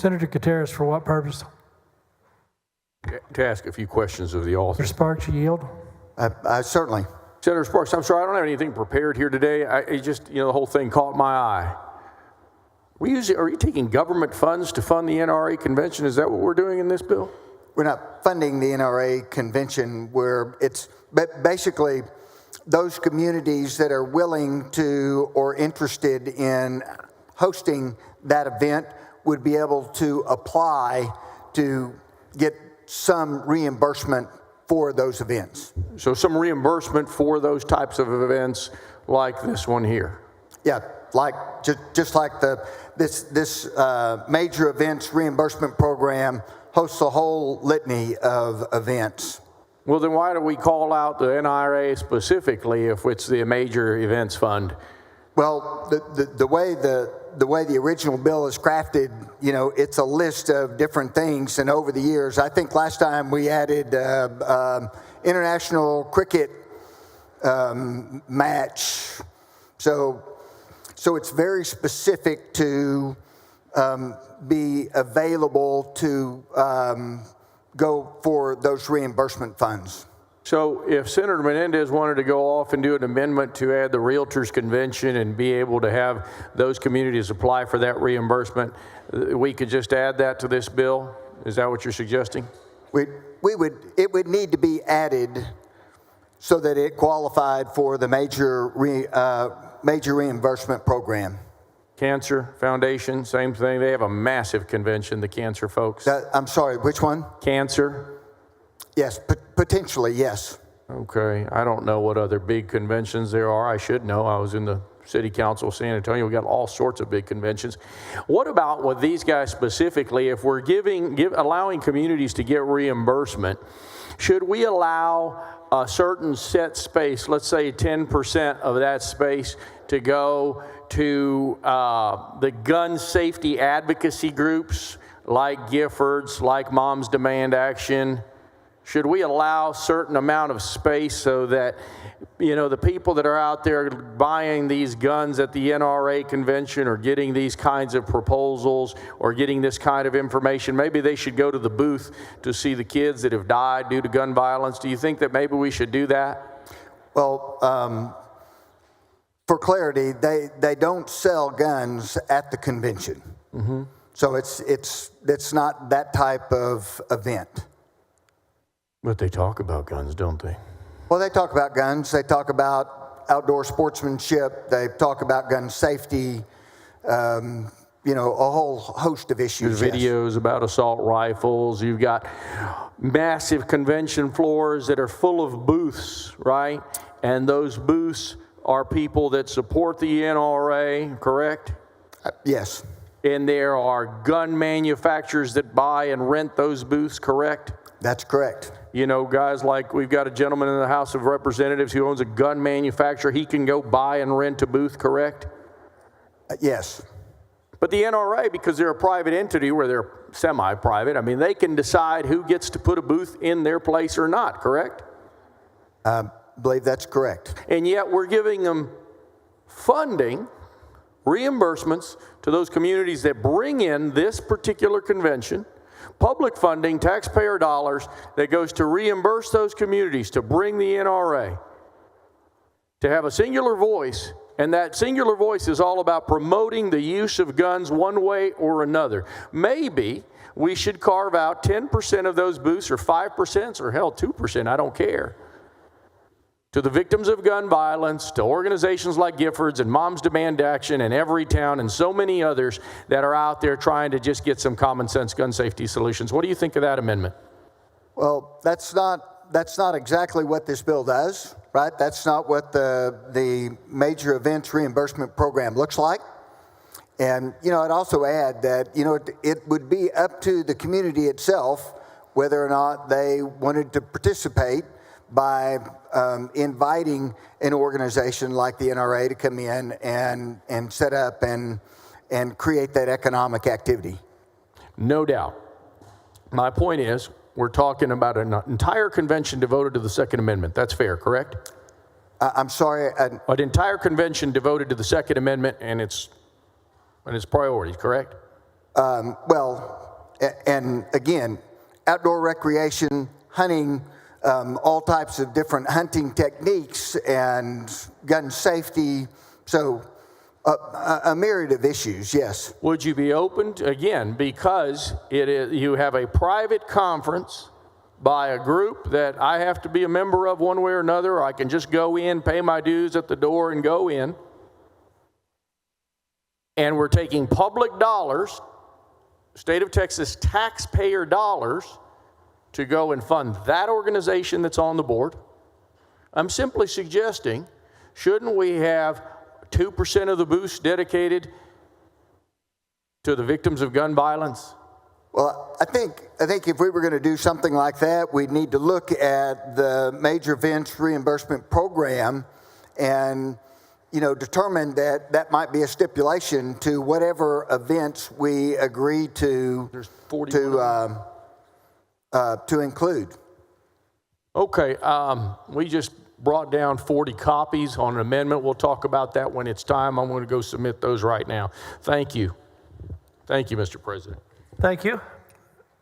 Senator Gutierrez, for what purpose? To ask a few questions of the author. Mr. Sparks, you yield? Certainly. Senator Sparks, I'm sorry, I don't have anything prepared here today. It just, the whole thing caught my eye. Are you taking government funds to fund the NRA convention? Is that what we're doing in this bill? We're not funding the NRA convention, where it's basically those communities that are willing to or interested in hosting that event would be able to apply to get some reimbursement for those events. So some reimbursement for those types of events like this one here? Yeah, like just like this major events reimbursement program hosts a whole litany of events. Well, then why do we call out the NRA specifically if it's the major events fund? Well, the way the original bill is crafted, it's a list of different things. And over the years, I think last time we added international cricket match. So it's very specific to be available to go for those reimbursement funds. So if Senator Menendez wanted to go off and do an amendment to add the Realtors Convention and be able to have those communities apply for that reimbursement, we could just add that to this bill? Is that what you're suggesting? It would need to be added so that it qualified for the major reimbursement program. Cancer Foundation, same thing. They have a massive convention, the cancer folks. I'm sorry, which one? Cancer? Yes, potentially, yes. Okay, I don't know what other big conventions there are. I should know. I was in the city council of San Antonio. We got all sorts of big conventions. What about with these guys specifically? If we're allowing communities to get reimbursement, should we allow a certain set space, let's say 10% of that space, to go to the gun safety advocacy groups like Giffords, like Moms Demand Action? Should we allow a certain amount of space so that, the people that are out there buying these guns at the NRA convention or getting these kinds of proposals or getting this kind of information, maybe they should go to the booth to see the kids that have died due to gun violence? Do you think that maybe we should do that? Well, for clarity, they don't sell guns at the convention. Mm-hmm. So it's not that type of event. But they talk about guns, don't they? Well, they talk about guns. They talk about outdoor sportsmanship. They talk about gun safety, a whole host of issues. There's videos about assault rifles. You've got massive convention floors that are full of booths, right? And those booths are people that support the NRA, correct? Yes. And there are gun manufacturers that buy and rent those booths, correct? That's correct. Guys like we've got a gentleman in the House of Representatives who owns a gun manufacturer. He can go buy and rent a booth, correct? Yes. But the NRA, because they're a private entity where they're semi-private, they can decide who gets to put a booth in their place or not, correct? I believe that's correct. And yet we're giving them funding, reimbursements to those communities that bring in this particular convention, public funding, taxpayer dollars that goes to reimburse those communities to bring the NRA to have a singular voice, and that singular voice is all about promoting the use of guns one way or another. Maybe we should carve out 10% of those booths, or 5%, or hell, 2%, I don't care, to the victims of gun violence, to organizations like Giffords and Moms Demand Action and Everytown and so many others that are out there trying to just get some common sense gun safety solutions. What do you think of that amendment? Well, that's not exactly what this bill does, right? That's not what the major events reimbursement program looks like. And, I'd also add that, it would be up to the community itself whether or not they wanted to participate by inviting an organization like the NRA to come in and set up and create that economic activity. No doubt. My point is, we're talking about an entire convention devoted to the Second Amendment. That's fair, correct? I'm sorry. An entire convention devoted to the Second Amendment and its priorities, correct? And again, outdoor recreation, hunting, all types of different hunting techniques and gun safety. So a myriad of issues, yes. Would you be open to, again, because you have a private conference by a group that I have to be a member of one way or another, or I can just go in, pay my dues at the door and go in, and we're taking public dollars, state of Texas taxpayer dollars, to go and fund that organization that's on the board? I'm simply suggesting, shouldn't we have 2% of the booths dedicated to the victims of gun violence? Well, I think if we were going to do something like that, we'd need to look at the major events reimbursement program and, determine that might be a stipulation to whatever events we agree to include. Okay, we just brought down 40 copies on an amendment. We'll talk about that when it's time. I'm going to go submit those right now. Thank you. Thank you, Mr. President. Thank you.